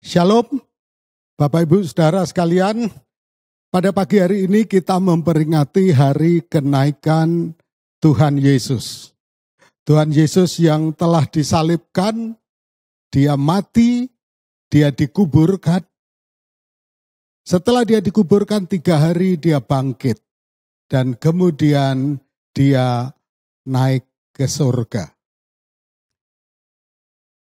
Shalom, Bapak Ibu Saudara sekalian. Pada pagi hari ini kita memperingati hari kenaikan Tuhan Yesus. Tuhan Yesus yang telah disalibkan, dia mati, dia dikuburkan. Setelah dia dikuburkan 3 hari dia bangkit. Dan kemudian dia naik ke surga.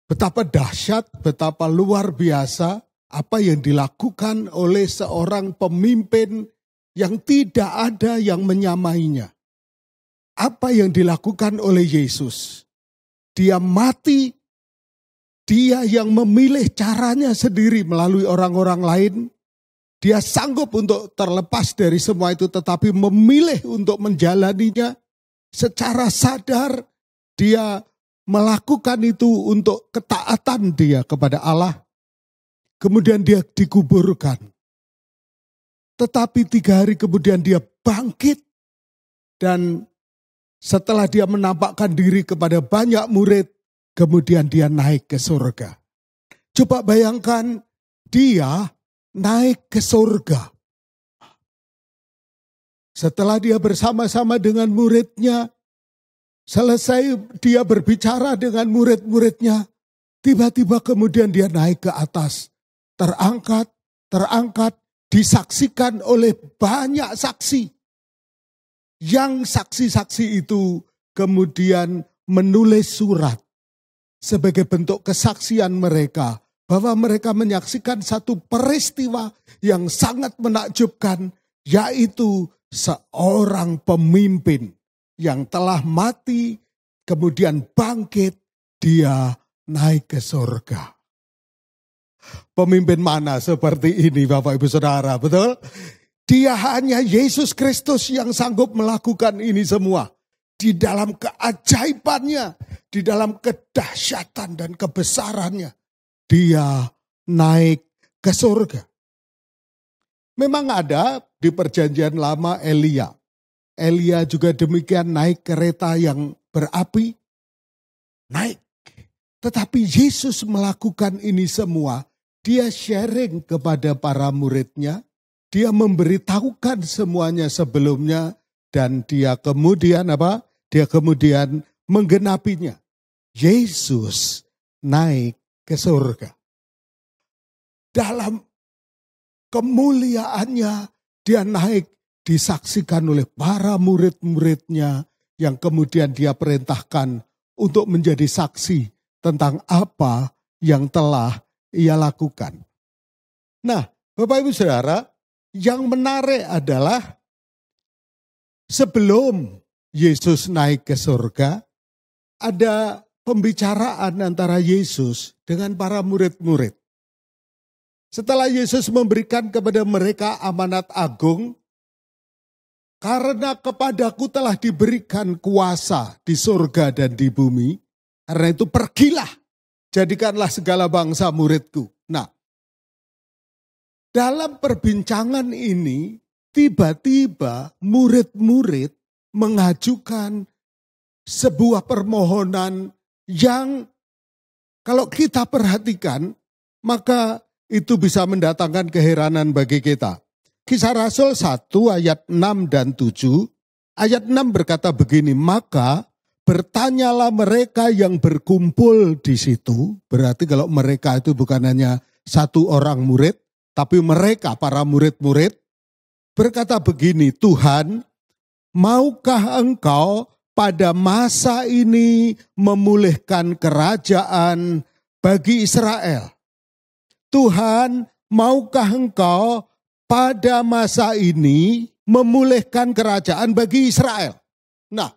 Betapa dahsyat, betapa luar biasa apa yang dilakukan oleh seorang pemimpin yang tidak ada yang menyamainya. Apa yang dilakukan oleh Yesus? Dia mati, dia yang memilih caranya sendiri melalui orang-orang lain. Dia sanggup untuk terlepas dari semua itu tetapi memilih untuk menjalaninya secara sadar. Dia melakukan itu untuk ketaatan dia kepada Allah. Kemudian dia dikuburkan. Tetapi 3 hari kemudian dia bangkit. Dan setelah dia menampakkan diri kepada banyak murid, kemudian dia naik ke surga. Coba bayangkan dia naik ke surga. Setelah dia bersama-sama dengan muridnya, selesai dia berbicara dengan murid-muridnya, tiba-tiba kemudian dia naik ke atas. Terangkat, disaksikan oleh banyak saksi. Yang saksi-saksi itu kemudian menulis surat sebagai bentuk kesaksian mereka bahwa mereka menyaksikan satu peristiwa yang sangat menakjubkan, yaitu seorang pemimpin yang telah mati, kemudian bangkit, dia naik ke surga. Pemimpin mana seperti ini Bapak Ibu Saudara, betul? Dia hanya Yesus Kristus yang sanggup melakukan ini semua. Di dalam keajaibannya, di dalam kedahsyatan dan kebesarannya, dia naik ke surga. Memang ada di perjanjian lama Elia. Elia juga demikian naik kereta yang berapi. Naik. Tetapi Yesus melakukan ini semua. Dia sharing kepada para muridnya. Dia memberitahukan semuanya sebelumnya. Dan dia kemudian apa? Dia kemudian menggenapinya. Yesus naik ke surga. Dalam kemuliaannya dia naik. Disaksikan oleh para murid-muridnya yang kemudian dia perintahkan untuk menjadi saksi tentang apa yang telah ia lakukan. Nah, Bapak Ibu Saudara, yang menarik adalah sebelum Yesus naik ke surga, ada pembicaraan antara Yesus dengan para murid-murid. Setelah Yesus memberikan kepada mereka amanat agung, karena kepadaku telah diberikan kuasa di surga dan di bumi. Karena itu pergilah, jadikanlah segala bangsa muridku. Nah, dalam perbincangan ini, tiba-tiba murid-murid mengajukan sebuah permohonan yang kalau kita perhatikan, maka itu bisa mendatangkan keheranan bagi kita. Kisah Rasul 1 ayat 6 dan 7, ayat 6 berkata begini, maka bertanyalah mereka yang berkumpul di situ, berarti kalau mereka itu bukan hanya satu orang murid, tapi mereka para murid-murid, berkata begini, Tuhan, maukah engkau pada masa ini memulihkan kerajaan bagi Israel? Tuhan, maukah engkau pada masa ini memulihkan kerajaan bagi Israel? Nah,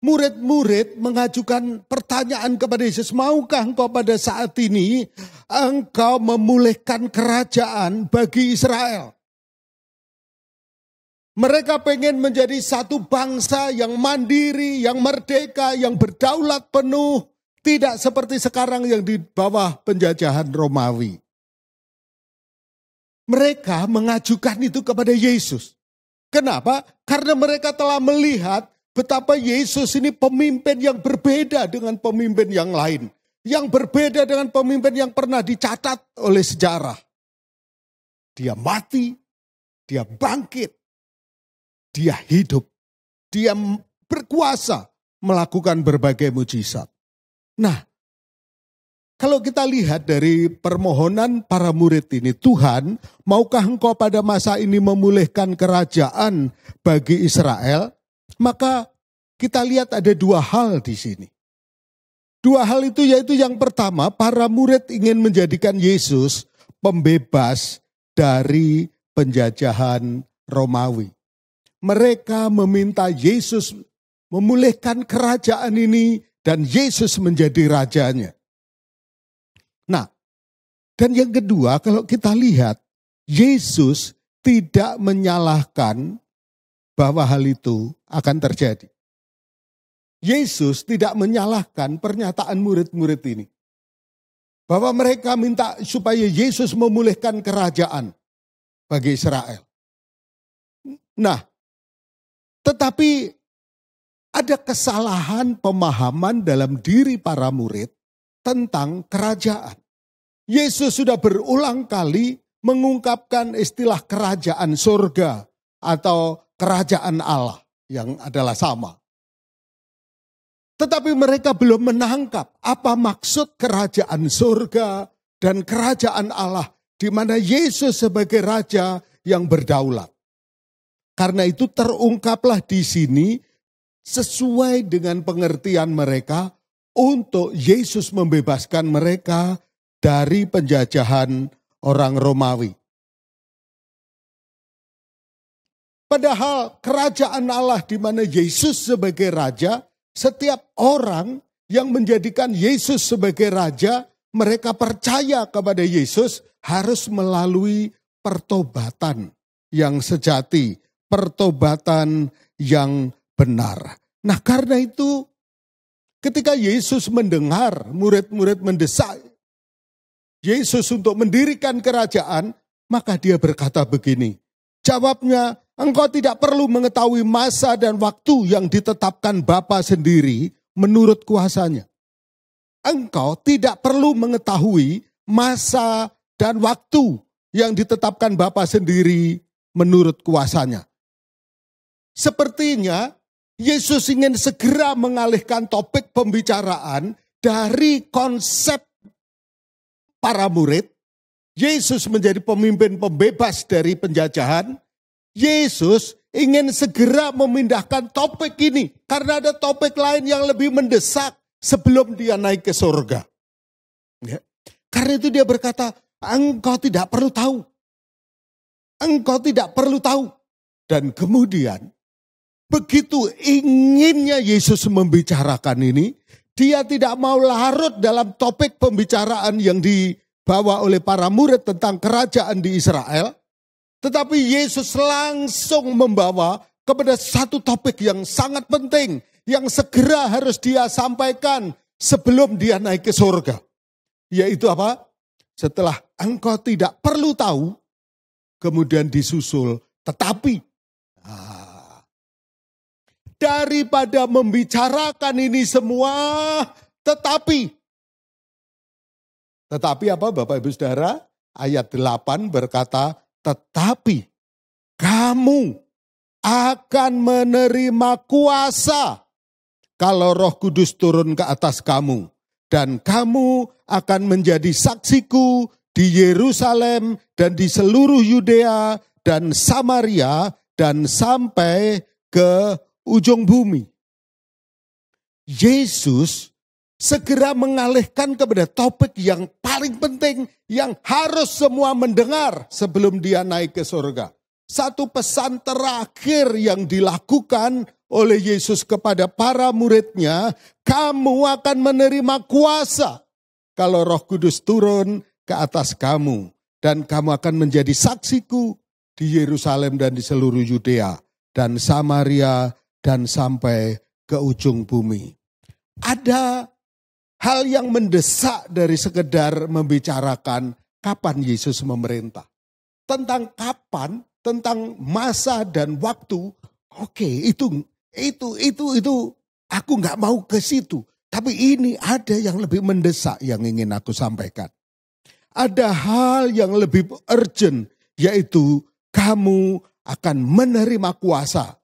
murid-murid mengajukan pertanyaan kepada Yesus, maukah engkau pada saat ini engkau memulihkan kerajaan bagi Israel? Mereka pengen menjadi satu bangsa yang mandiri, yang merdeka, yang berdaulat penuh. Tidak seperti sekarang yang di bawah penjajahan Romawi. Mereka mengajukan itu kepada Yesus. Kenapa? Karena mereka telah melihat betapa Yesus ini pemimpin yang berbeda dengan pemimpin yang lain. yang berbeda dengan pemimpin yang pernah dicatat oleh sejarah. Dia mati, dia bangkit, dia hidup, dia berkuasa melakukan berbagai mujizat. Nah, kalau kita lihat dari permohonan para murid ini, Tuhan, maukah engkau pada masa ini memulihkan kerajaan bagi Israel? Maka kita lihat ada dua hal di sini. Dua hal itu yaitu yang pertama, para murid ingin menjadikan Yesus pembebas dari penjajahan Romawi. Mereka meminta Yesus memulihkan kerajaan ini dan Yesus menjadi rajanya. Nah, dan yang kedua kalau kita lihat, Yesus tidak menyalahkan bahwa hal itu akan terjadi. Yesus tidak menyalahkan pernyataan murid-murid ini. Bahwa mereka minta supaya Yesus memulihkan kerajaan bagi Israel. Nah, tetapi ada kesalahan pemahaman dalam diri para murid tentang kerajaan. Yesus sudah berulang kali mengungkapkan istilah kerajaan surga atau kerajaan Allah yang adalah sama. Tetapi mereka belum menangkap apa maksud kerajaan surga dan kerajaan Allah di mana Yesus sebagai raja yang berdaulat. Karena itu terungkaplah di sini sesuai dengan pengertian mereka untuk Yesus membebaskan mereka dari penjajahan orang Romawi. Padahal kerajaan Allah di mana Yesus sebagai raja, setiap orang yang menjadikan Yesus sebagai raja, mereka percaya kepada Yesus harus melalui pertobatan yang sejati, pertobatan yang benar. Nah, karena itu ketika Yesus mendengar murid-murid mendesak Yesus untuk mendirikan kerajaan, maka dia berkata begini. Jawabnya, engkau tidak perlu mengetahui masa dan waktu yang ditetapkan Bapa sendiri menurut kuasanya. Engkau tidak perlu mengetahui masa dan waktu yang ditetapkan Bapa sendiri menurut kuasanya. Sepertinya Yesus ingin segera mengalihkan topik pembicaraan dari konsep para murid. Yesus menjadi pemimpin pembebas dari penjajahan. Yesus ingin segera memindahkan topik ini. Karena ada topik lain yang lebih mendesak sebelum dia naik ke surga. Ya. Karena itu dia berkata, engkau tidak perlu tahu. Engkau tidak perlu tahu. Dan kemudian begitu inginnya Yesus membicarakan ini, dia tidak mau larut dalam topik pembicaraan yang dibawa oleh para murid tentang kerajaan di Israel. Tetapi Yesus langsung membawa kepada satu topik yang sangat penting, yang segera harus dia sampaikan sebelum dia naik ke surga. Yaitu apa? Setelah engkau tidak perlu tahu, kemudian disusul tetapi. Daripada membicarakan ini semua, tetapi apa Bapak Ibu Saudara? Ayat 8 berkata, tetapi kamu akan menerima kuasa kalau Roh Kudus turun ke atas kamu. Dan kamu akan menjadi saksiku di Yerusalem dan di seluruh Yudea dan Samaria dan sampai ke ujung bumi. Yesus segera mengalihkan kepada topik yang paling penting yang harus semua mendengar sebelum dia naik ke surga. Satu pesan terakhir yang dilakukan oleh Yesus kepada para muridnya, kamu akan menerima kuasa kalau Roh Kudus turun ke atas kamu. Dan kamu akan menjadi saksiku di Yerusalem dan di seluruh Yudea dan Samaria dan sampai ke ujung bumi. Ada hal yang mendesak dari sekedar membicarakan kapan Yesus memerintah. Tentang kapan, tentang masa dan waktu, oke, itu aku nggak mau ke situ. Tapi ini ada yang lebih mendesak yang ingin aku sampaikan. Ada hal yang lebih urgent, yaitu kamu akan menerima kuasa.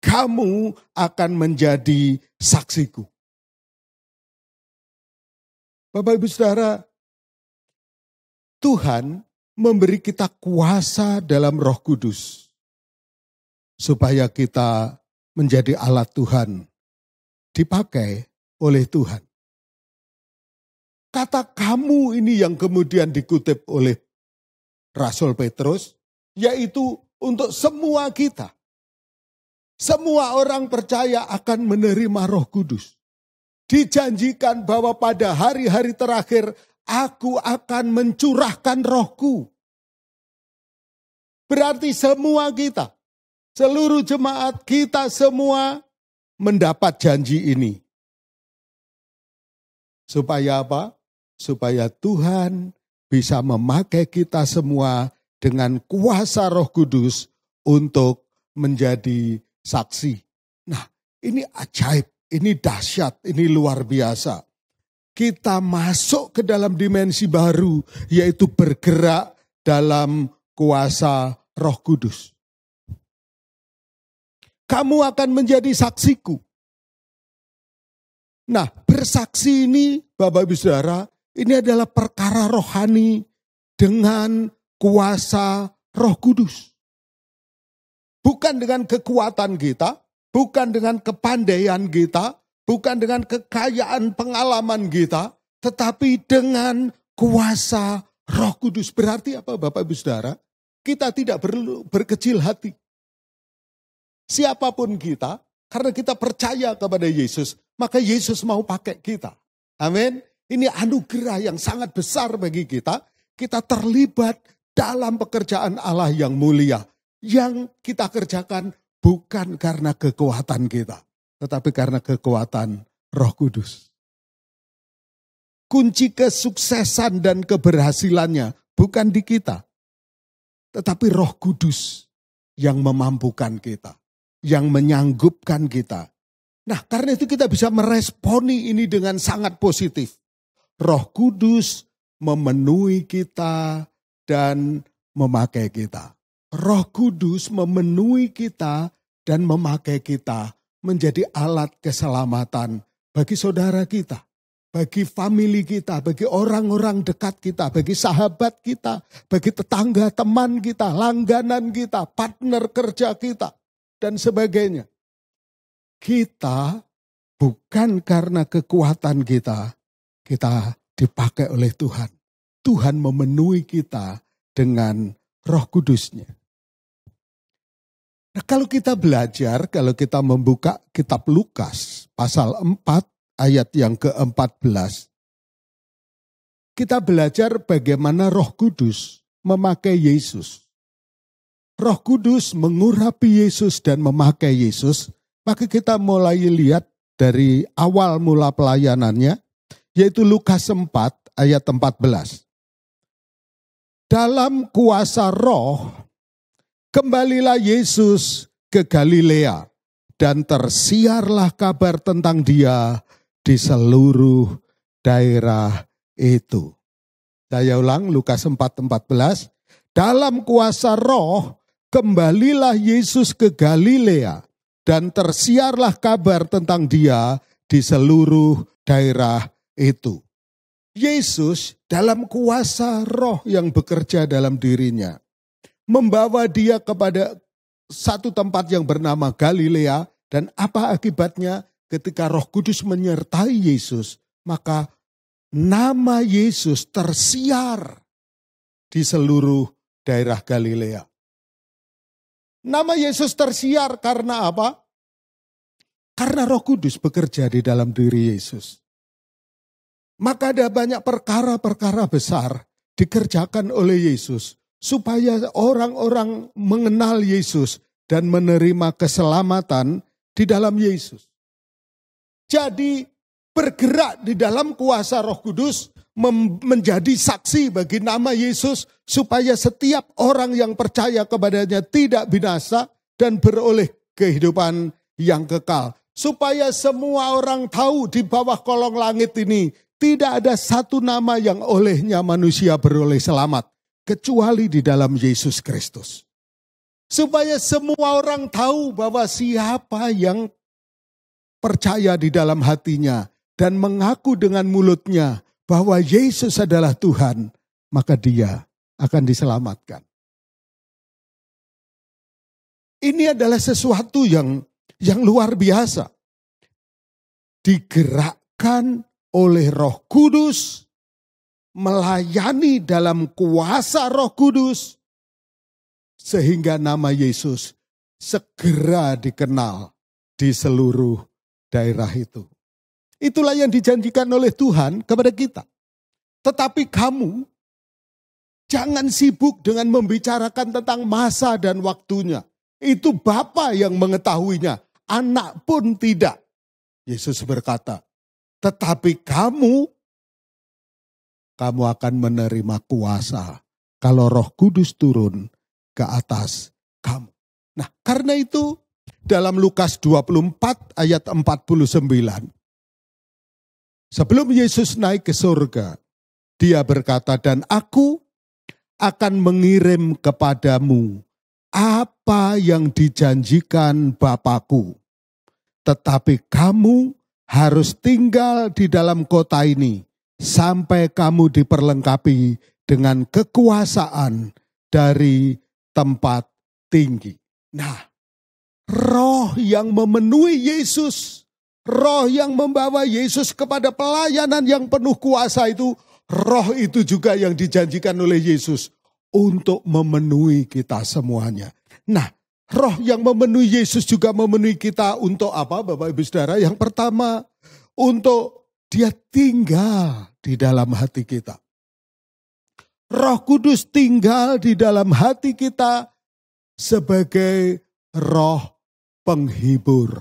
Kamu akan menjadi saksiku. Bapak Ibu Saudara, Tuhan memberi kita kuasa dalam Roh Kudus. Supaya kita menjadi alat Tuhan. Dipakai oleh Tuhan. Kata kamu ini yang kemudian dikutip oleh Rasul Petrus, yaitu untuk semua kita. Semua orang percaya akan menerima Roh Kudus. Dijanjikan bahwa pada hari-hari terakhir aku akan mencurahkan Rohku. Berarti semua kita, seluruh jemaat kita semua mendapat janji ini. Supaya apa? Supaya Tuhan bisa memakai kita semua dengan kuasa Roh Kudus untuk menjadi saksi. Nah, ini ajaib, ini dahsyat, ini luar biasa. Kita masuk ke dalam dimensi baru, yaitu bergerak dalam kuasa Roh Kudus. Kamu akan menjadi saksiku. Nah, bersaksi ini, Bapak Ibu Saudara, ini adalah perkara rohani dengan kuasa Roh Kudus. Bukan dengan kekuatan kita, bukan dengan kepandaian kita, bukan dengan kekayaan pengalaman kita, tetapi dengan kuasa Roh Kudus. Berarti apa Bapak Ibu Saudara? Kita tidak perlu berkecil hati. Siapapun kita, karena kita percaya kepada Yesus, maka Yesus mau pakai kita. Amin. Ini anugerah yang sangat besar bagi kita. Kita terlibat dalam pekerjaan Allah yang mulia. Yang kita kerjakan bukan karena kekuatan kita, tetapi karena kekuatan Roh Kudus. Kunci kesuksesan dan keberhasilannya bukan di kita, tetapi Roh Kudus yang memampukan kita, yang menyanggupkan kita. Nah, karena itu kita bisa meresponi ini dengan sangat positif. Roh Kudus memenuhi kita dan memakai kita. Roh Kudus memenuhi kita dan memakai kita menjadi alat keselamatan bagi saudara kita, bagi famili kita, bagi orang-orang dekat kita, bagi sahabat kita, bagi tetangga, teman kita, langganan kita, partner kerja kita, dan sebagainya. Kita bukan karena kekuatan kita dipakai oleh Tuhan. Tuhan memenuhi kita dengan Roh Kudusnya. Nah, kalau kita belajar, kalau kita membuka kitab Lukas pasal 4 ayat yang ke-14. Kita belajar bagaimana Roh Kudus memakai Yesus. Roh Kudus mengurapi Yesus dan memakai Yesus. Maka kita mulai lihat dari awal mula pelayanannya, yaitu Lukas 4 ayat 14. Dalam kuasa Roh, kembalilah Yesus ke Galilea dan tersiarlah kabar tentang Dia di seluruh daerah itu. Saya ulang Lukas 4:14. Dalam kuasa Roh, kembalilah Yesus ke Galilea dan tersiarlah kabar tentang Dia di seluruh daerah itu. Yesus dalam kuasa Roh yang bekerja dalam dirinya membawa dia kepada satu tempat yang bernama Galilea, dan apa akibatnya ketika Roh Kudus menyertai Yesus, maka nama Yesus tersiar di seluruh daerah Galilea. Nama Yesus tersiar karena apa? Karena Roh Kudus bekerja di dalam diri Yesus. Maka ada banyak perkara-perkara besar dikerjakan oleh Yesus supaya orang-orang mengenal Yesus dan menerima keselamatan di dalam Yesus. Jadi bergerak di dalam kuasa Roh Kudus menjadi saksi bagi nama Yesus supaya setiap orang yang percaya kepadanya tidak binasa dan beroleh kehidupan yang kekal. Supaya semua orang tahu di bawah kolong langit ini tidak ada satu nama yang olehnya manusia beroleh selamat. Kecuali di dalam Yesus Kristus. Supaya semua orang tahu bahwa siapa yang percaya di dalam hatinya dan mengaku dengan mulutnya bahwa Yesus adalah Tuhan, maka dia akan diselamatkan. Ini adalah sesuatu yang luar biasa. Digerakkan oleh Roh Kudus, melayani dalam kuasa Roh Kudus, sehingga nama Yesus segera dikenal di seluruh daerah itu. Itulah yang dijanjikan oleh Tuhan kepada kita. Tetapi kamu jangan sibuk dengan membicarakan tentang masa dan waktunya. Itu Bapa yang mengetahuinya, anak pun tidak. Yesus berkata, tetapi kamu akan menerima kuasa kalau Roh Kudus turun ke atas kamu. Nah, karena itu dalam Lukas 24 ayat 49, sebelum Yesus naik ke surga, dia berkata, dan aku akan mengirim kepadamu apa yang dijanjikan Bapakku. Tetapi kamu harus tinggal di dalam kota ini sampai kamu diperlengkapi dengan kekuasaan dari tempat tinggi. Nah, roh yang memenuhi Yesus, roh yang membawa Yesus kepada pelayanan yang penuh kuasa itu, roh itu juga yang dijanjikan oleh Yesus untuk memenuhi kita semuanya. Nah, roh yang memenuhi Yesus juga memenuhi kita untuk apa, Bapak Ibu Saudara? Yang pertama, untuk dia tinggal di dalam hati kita. Roh Kudus tinggal di dalam hati kita sebagai roh penghibur,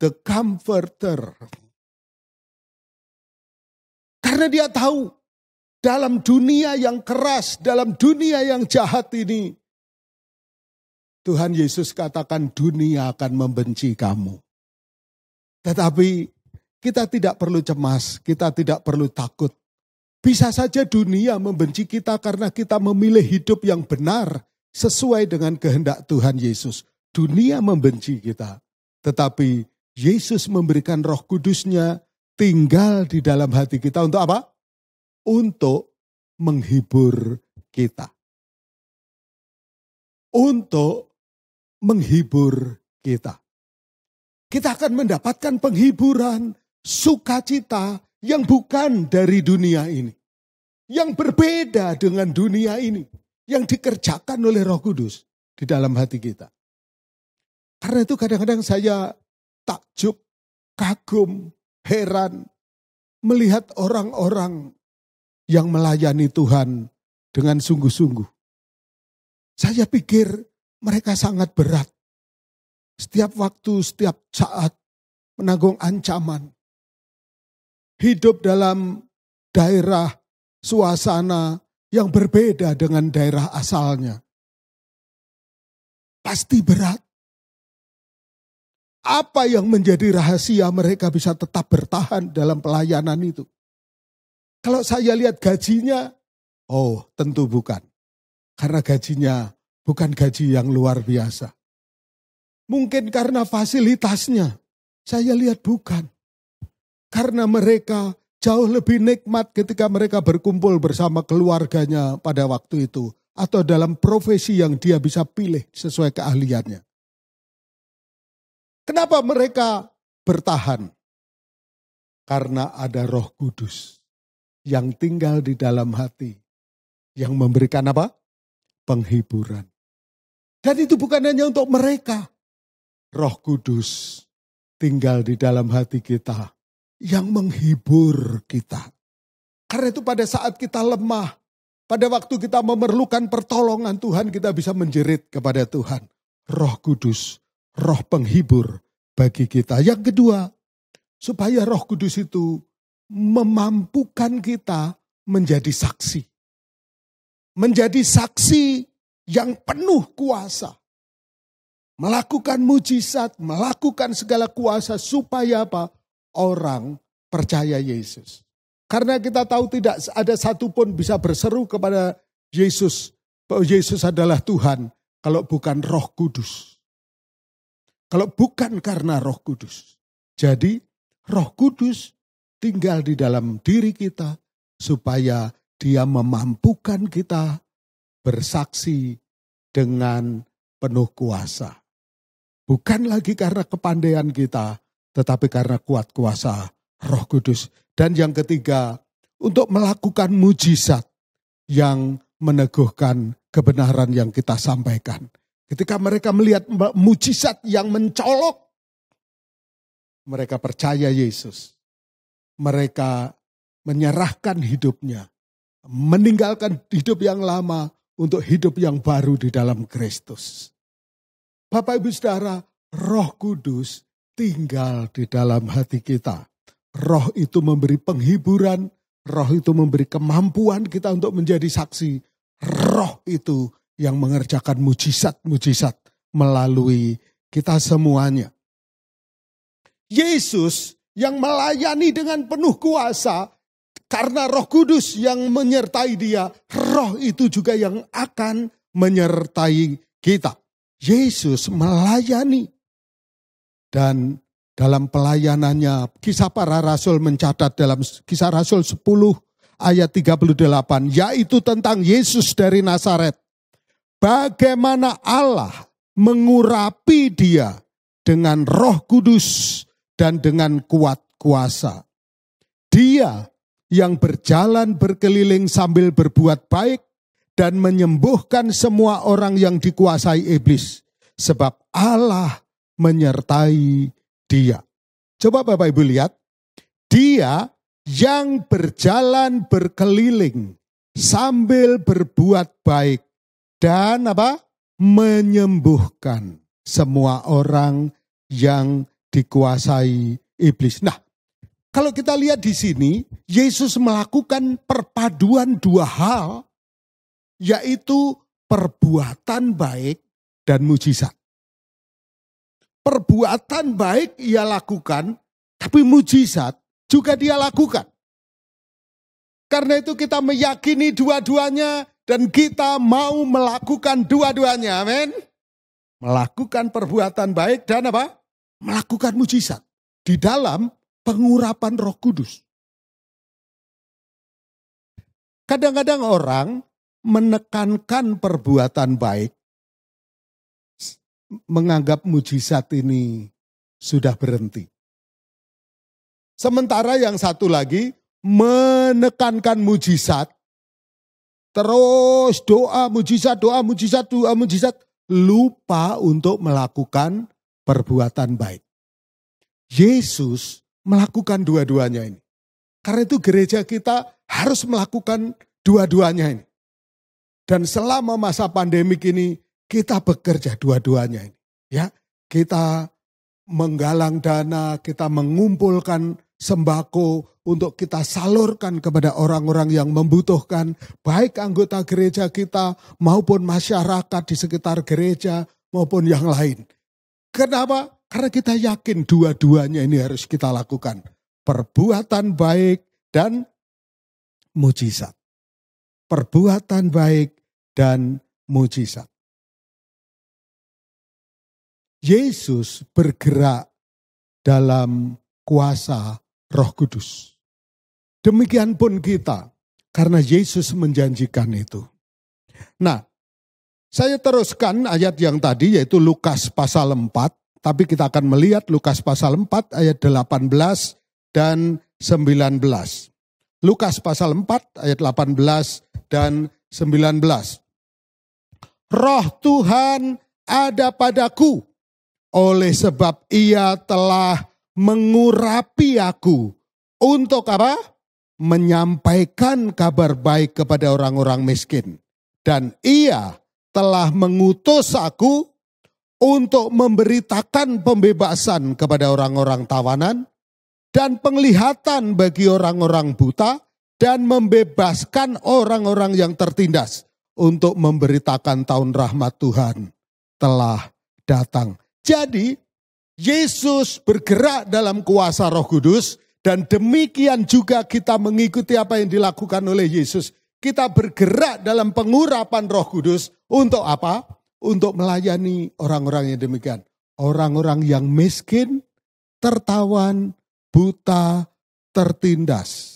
the comforter. Karena dia tahu dalam dunia yang keras, dalam dunia yang jahat ini, Tuhan Yesus katakan dunia akan membenci kamu. Tetapi kita tidak perlu cemas, kita tidak perlu takut. Bisa saja dunia membenci kita karena kita memilih hidup yang benar sesuai dengan kehendak Tuhan Yesus. Dunia membenci kita, tetapi Yesus memberikan Roh Kudus-Nya tinggal di dalam hati kita untuk apa? Untuk menghibur kita. Untuk menghibur kita. Kita akan mendapatkan penghiburan, sukacita yang bukan dari dunia ini. Yang berbeda dengan dunia ini. Yang dikerjakan oleh Roh Kudus di dalam hati kita. Karena itu kadang-kadang saya takjub, kagum, heran melihat orang-orang yang melayani Tuhan dengan sungguh-sungguh. Saya pikir mereka sangat berat. Setiap waktu, setiap saat menanggung ancaman. Hidup dalam daerah, suasana yang berbeda dengan daerah asalnya. Pasti berat. Apa yang menjadi rahasia mereka bisa tetap bertahan dalam pelayanan itu? Kalau saya lihat gajinya, oh tentu bukan. Karena gajinya bukan gaji yang luar biasa. Mungkin karena fasilitasnya, saya lihat bukan. Karena mereka jauh lebih nikmat ketika mereka berkumpul bersama keluarganya pada waktu itu. Atau dalam profesi yang dia bisa pilih sesuai keahliannya. Kenapa mereka bertahan? Karena ada Roh Kudus yang tinggal di dalam hati. Yang memberikan apa? Penghiburan. Dan itu bukan hanya untuk mereka. Roh Kudus tinggal di dalam hati kita. Yang menghibur kita. Karena itu pada saat kita lemah. Pada waktu kita memerlukan pertolongan Tuhan, kita bisa menjerit kepada Tuhan. Roh Kudus, roh penghibur bagi kita. Yang kedua, supaya Roh Kudus itu memampukan kita menjadi saksi. Menjadi saksi yang penuh kuasa. melakukan mujizat, melakukan segala kuasa supaya apa? Orang percaya Yesus. Karena kita tahu tidak ada satupun bisa berseru kepada Yesus bahwa Yesus adalah Tuhan kalau bukan Roh Kudus. Kalau bukan karena Roh Kudus. Jadi Roh Kudus tinggal di dalam diri kita supaya Dia memampukan kita bersaksi dengan penuh kuasa. Bukan lagi karena kepandaian kita, tetapi karena kuat kuasa Roh Kudus. Dan yang ketiga, untuk melakukan mujizat yang meneguhkan kebenaran yang kita sampaikan. Ketika mereka melihat mujizat yang mencolok, mereka percaya Yesus. Mereka menyerahkan hidupnya, meninggalkan hidup yang lama untuk hidup yang baru di dalam Kristus. Bapak Ibu Saudara, Roh Kudus tinggal di dalam hati kita. Roh itu memberi penghiburan, Roh itu memberi kemampuan kita untuk menjadi saksi. Roh itu yang mengerjakan mujizat-mujizat melalui kita semuanya. Yesus yang melayani dengan penuh kuasa karena Roh Kudus yang menyertai Dia, Roh itu juga yang akan menyertai kita. Yesus melayani. Dan dalam pelayanannya, Kisah Para Rasul mencatat dalam Kisah Rasul 10 ayat 38, yaitu tentang Yesus dari Nazaret. Bagaimana Allah mengurapi Dia dengan Roh Kudus dan dengan kuat kuasa. Dia yang berjalan berkeliling sambil berbuat baik dan menyembuhkan semua orang yang dikuasai iblis. Sebab Allah menyertai Dia. Coba Bapak Ibu lihat. Dia yang berjalan berkeliling sambil berbuat baik dan menyembuhkan semua orang yang dikuasai iblis. Nah, kalau kita lihat di sini, Yesus melakukan perpaduan dua hal, yaitu perbuatan baik dan mujizat. Perbuatan baik Ia lakukan, tapi mujizat juga Dia lakukan. Karena itu kita meyakini dua-duanya dan kita mau melakukan dua-duanya. Amin. Melakukan perbuatan baik dan melakukan mujizat di dalam pengurapan Roh Kudus. Kadang-kadang orang menekankan perbuatan baik, menganggap mujizat ini sudah berhenti. Sementara yang satu lagi menekankan mujizat, terus doa mujizat, lupa untuk melakukan perbuatan baik. Yesus melakukan dua-duanya ini. Karena itu gereja kita harus melakukan dua-duanya ini. Dan selama masa pandemik ini kita bekerja dua-duanya ini. Ya, kita menggalang dana, kita mengumpulkan sembako untuk kita salurkan kepada orang-orang yang membutuhkan, baik anggota gereja kita maupun masyarakat di sekitar gereja maupun yang lain. Kenapa? Karena kita yakin dua-duanya ini harus kita lakukan. Perbuatan baik dan mujizat. Perbuatan baik dan mujizat. Yesus bergerak dalam kuasa Roh Kudus. Demikian pun kita, karena Yesus menjanjikan itu. Nah, saya teruskan ayat yang tadi yaitu Lukas pasal 4. Tapi kita akan melihat Lukas pasal 4 ayat 18 dan 19. Lukas pasal 4 ayat 18 dan 19. Roh Tuhan ada padaku, oleh sebab Ia telah mengurapi aku untuk menyampaikan kabar baik kepada orang-orang miskin. Dan Ia telah mengutus aku untuk memberitakan pembebasan kepada orang-orang tawanan dan penglihatan bagi orang-orang buta dan membebaskan orang-orang yang tertindas untuk memberitakan tahun rahmat Tuhan telah datang. Jadi Yesus bergerak dalam kuasa Roh Kudus dan demikian juga kita mengikuti apa yang dilakukan oleh Yesus. Kita bergerak dalam pengurapan Roh Kudus untuk apa? Untuk melayani orang-orang yang demikian. Orang-orang yang miskin, tertawan, buta, tertindas.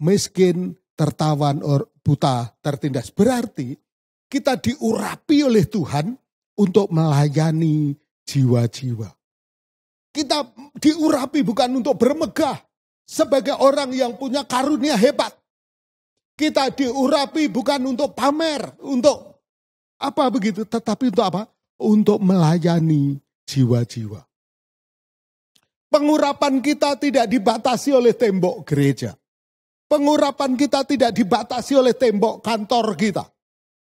Miskin, tertawan, buta, tertindas. Berarti kita diurapi oleh Tuhan untuk melayani jiwa-jiwa. Kita diurapi bukan untuk bermegah sebagai orang yang punya karunia hebat. Kita diurapi bukan untuk pamer, untuk apa begitu, tetapi untuk apa? Untuk melayani jiwa-jiwa. Pengurapan kita tidak dibatasi oleh tembok gereja. Pengurapan kita tidak dibatasi oleh tembok kantor kita.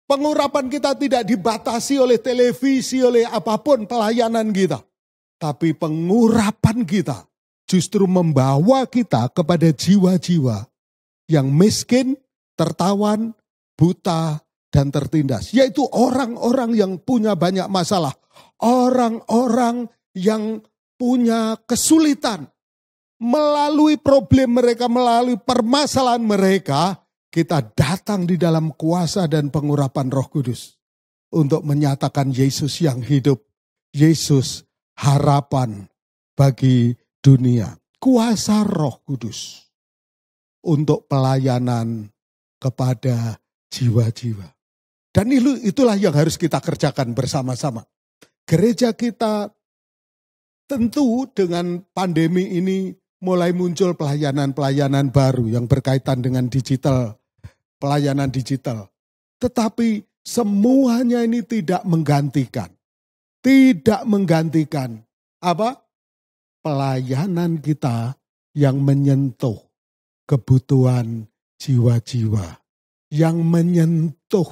Pengurapan kita tidak dibatasi oleh televisi, oleh apapun pelayanan kita. Tapi pengurapan kita justru membawa kita kepada jiwa-jiwa yang miskin, tertawan, buta, dan tertindas. Yaitu orang-orang yang punya banyak masalah. Orang-orang yang punya kesulitan. Melalui problem mereka, melalui permasalahan mereka, kita datang di dalam kuasa dan pengurapan Roh Kudus untuk menyatakan Yesus yang hidup, Yesus harapan bagi dunia. Kuasa Roh Kudus untuk pelayanan kepada jiwa-jiwa. Dan itulah yang harus kita kerjakan bersama-sama. Gereja kita tentu dengan pandemi ini mulai muncul pelayanan-pelayanan baru yang berkaitan dengan digital. Pelayanan digital. Tetapi semuanya ini tidak menggantikan. Tidak menggantikan apa? Pelayanan kita yang menyentuh kebutuhan jiwa-jiwa. Yang menyentuh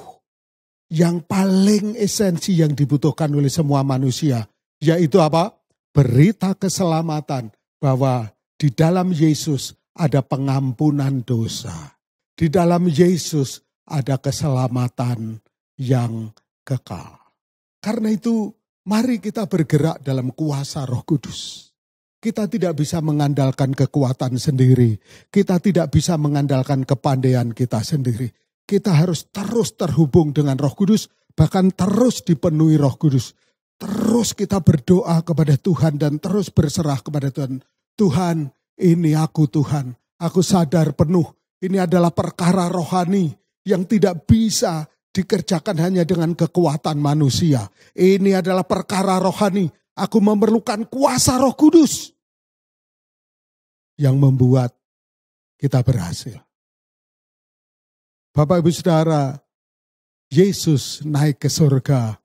yang paling esensi yang dibutuhkan oleh semua manusia. Yaitu apa? Berita keselamatan bahwa di dalam Yesus ada pengampunan dosa. Di dalam Yesus ada keselamatan yang kekal. Karena itu mari kita bergerak dalam kuasa Roh Kudus. Kita tidak bisa mengandalkan kekuatan sendiri. Kita tidak bisa mengandalkan kepandaian kita sendiri. Kita harus terus terhubung dengan Roh Kudus. Bahkan terus dipenuhi Roh Kudus. Terus kita berdoa kepada Tuhan dan terus berserah kepada Tuhan. Tuhan, ini aku Tuhan. Aku sadar penuh. Ini adalah perkara rohani yang tidak bisa dikerjakan hanya dengan kekuatan manusia. Ini adalah perkara rohani. Aku memerlukan kuasa Roh Kudus yang membuat kita berhasil. Bapak Ibu Saudara, Yesus naik ke surga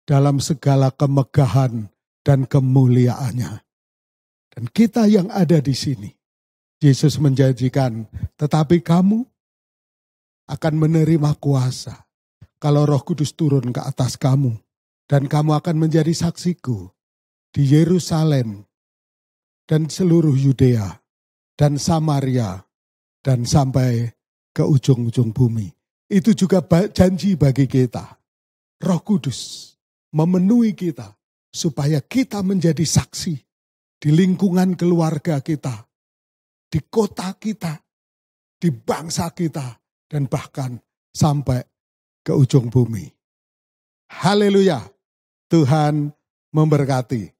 dalam segala kemegahan dan kemuliaannya. Dan kita yang ada di sini, Yesus menjanjikan, tetapi kamu akan menerima kuasa kalau Roh Kudus turun ke atas kamu. Dan kamu akan menjadi saksiku di Yerusalem dan seluruh Yudea dan Samaria dan sampai ke ujung-ujung bumi. Itu juga janji bagi kita. Roh Kudus memenuhi kita supaya kita menjadi saksi di lingkungan keluarga kita, di kota kita, di bangsa kita, dan bahkan sampai ke ujung bumi. Haleluya, Tuhan memberkati.